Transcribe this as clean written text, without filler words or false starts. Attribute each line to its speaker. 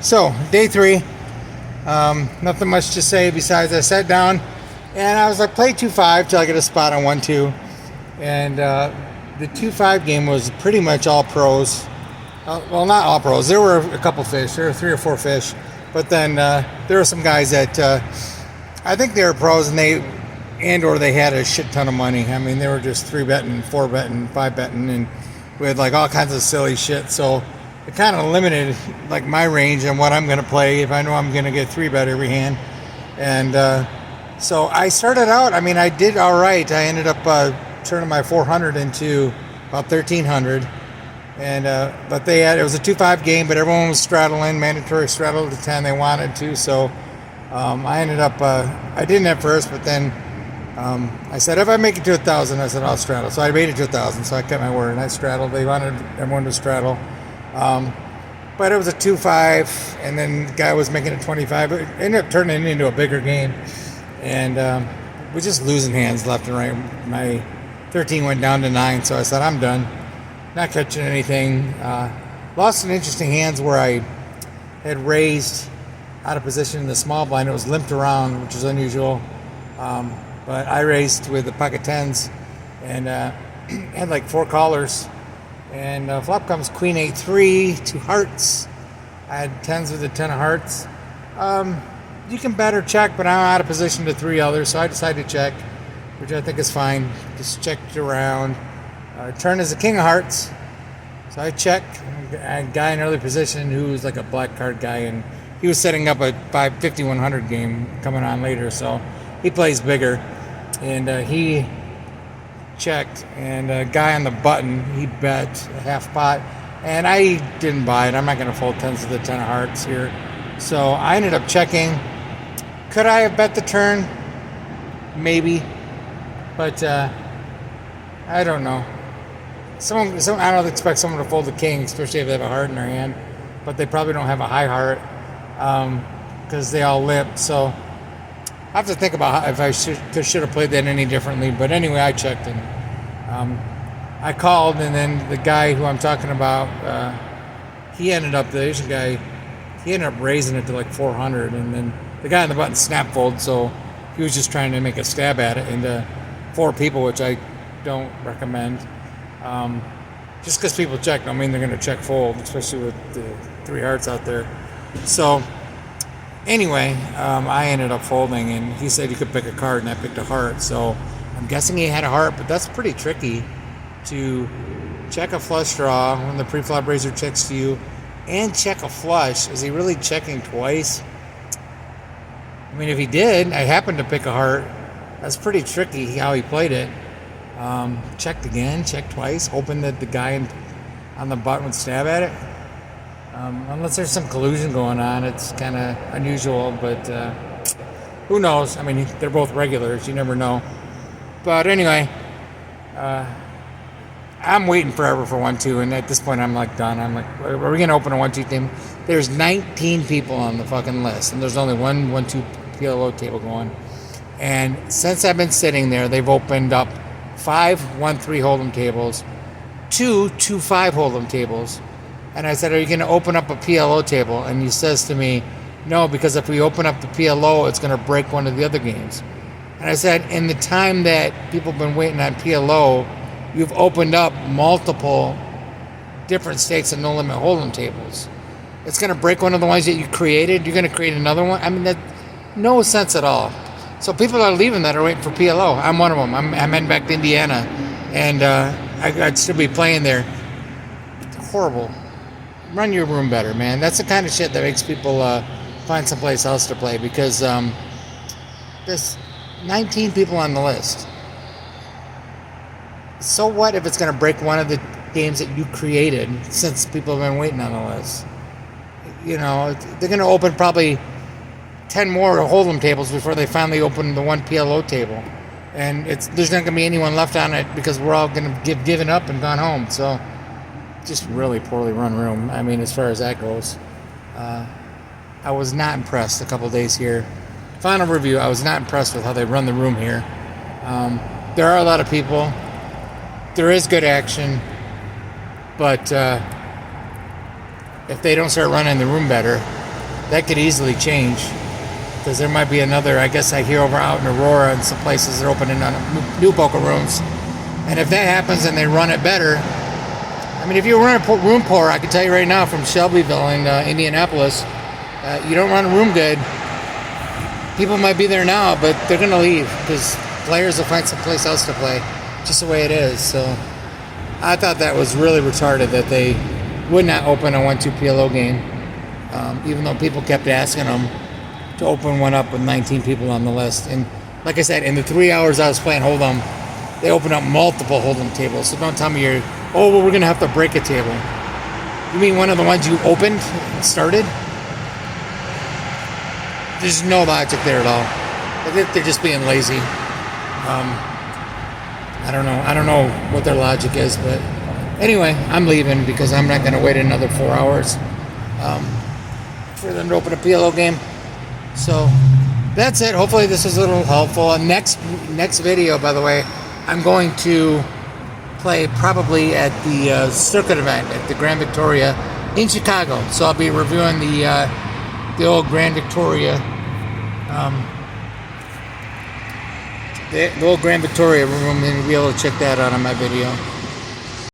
Speaker 1: So, day three, nothing much to say besides I sat down and I was like, play 2-5 till I get a spot on 1-2. And the 2-5 game was pretty much all pros. Well, not all pros. There were a couple fish. There were 3 or 4 fish. But then there were some guys that I think they were pros or they had a shit ton of money. I mean, they were just 3 betting, 4 betting, 5 betting, and we had like all kinds of silly shit. So it kind of limited like my range and what I'm going to play if I know I'm going to get 3 bet every hand. And so I started out, I mean, I did all right. I ended up turning my 400 into about 1,300. And but it was a 2-5 game, but everyone was straddling, mandatory straddle to 10 they wanted to. So I ended up, I didn't at first, but then I said, if I make it to 1,000, I said, I'll straddle. So I made it to 1,000, so I kept my word, and I straddled. They wanted everyone to straddle. But it was a 2-5, and then the guy was making it 25. It ended up turning into a bigger game. And we're just losing hands left and right. My 13 went down to 9, so I said, I'm done. Not catching anything. Lost some interesting hands where I had raised out of position in the small blind. It was limped around, which is unusual. But I raised with the pocket 10s and had like 4 callers. And flop comes queen 8-3, 2 hearts. I had 10s with a 10 of hearts. You can bet or check, but I'm out of position to 3 others, so I decided to check, which I think is fine. Just checked around. Turn is a king of hearts, so I check. A guy in early position who was like a black card guy, and he was setting up a 5,100 game coming on later, so he plays bigger. And he checked, and a guy on the button, he bet a half pot, and I didn't buy it. I'm not going to fold 10s to the 10 of hearts here. So I ended up checking. Could I have bet the turn? Maybe. But I don't know. I don't expect someone to fold the king, especially if they have a heart in their hand. But they probably don't have a high heart because they all limp. So I have to think about if I should have played that any differently. But anyway, I checked and I called, and then the guy who I'm talking about, he ended up, the Asian guy, he ended up raising it to like 400, and then the guy on the button snap fold, so he was just trying to make a stab at it into 4 people, which I don't recommend. Just because people check don't mean they're going to check fold, especially with the 3 hearts out there. So anyway, I ended up folding, and he said you could pick a card, and I picked a heart. So I'm guessing he had a heart, but that's pretty tricky to check a flush draw when the pre-flop raiser checks to you and check a flush. Is he really checking twice? I mean, if he did, I happened to pick a heart. That's pretty tricky how he played it. Checked again, checked twice, hoping that the guy on the button would stab at it. Unless there's some collusion going on, it's kind of unusual, but who knows? I mean, they're both regulars, you never know. But anyway, I'm waiting forever for 1-2, and at this point I'm like done. I'm like, are we going to open a 1-2 team? There's 19 people on the fucking list, and there's only one 1-2 PLO table going. And since I've been sitting there, they've opened up 5 1-3 hold'em tables, 2 2-5 hold'em tables. And I said, are you going to open up a PLO table? And he says to me, no, because if we open up the PLO, it's going to break one of the other games. And I said, in the time that people have been waiting on PLO, you've opened up multiple different stakes and no limit hold'em tables. It's going to break one of the ones that you created. You're going to create another one. I mean, that no sense at all. So people are leaving that are waiting for PLO. I'm one of them. I'm heading back to Indiana, and I'd still be playing there. It's horrible. Run your room better, man. That's the kind of shit that makes people find someplace else to play, because there's 19 people on the list. So what if it's going to break one of the games that you created, since people have been waiting on the list? You know, they're going to open probably 10 more hold'em tables before they finally open the one PLO table. And there's not going to be anyone left on it because we're all going to give given up and gone home. So just really poorly run room. I mean, as far as that goes. I was not impressed a couple of days here. Final review, I was not impressed with how they run the room here. There are a lot of people. There is good action. But if they don't start running the room better, that could easily change. Because there might be another, I guess I hear over out in Aurora and some places they're opening on new Boca Rooms. And if that happens and they run it better, I mean, if you run a room poor, I can tell you right now from Shelbyville and Indianapolis, you don't run a room good, people might be there now, but they're going to leave because players will find someplace else to play, just the way it is. So I thought that was really retarded that they would not open a 1-2 PLO game, even though people kept asking them to open one up with 19 people on the list. And like I said, in the 3 hours I was playing Hold'em, they opened up multiple Hold'em tables. So don't tell me we're going to have to break a table. You mean one of the ones you opened and started? There's no logic there at all. I think they're just being lazy. I don't know what their logic is, but anyway, I'm leaving because I'm not going to wait another 4 hours for them to open a PLO game. So that's it. Hopefully this is a little helpful. Next video, by the way, I'm going to play probably at the circuit event at the Grand Victoria in Chicago. So I'll be reviewing the old Grand Victoria, the old Grand Victoria room, and you'll be able to check that out on my video.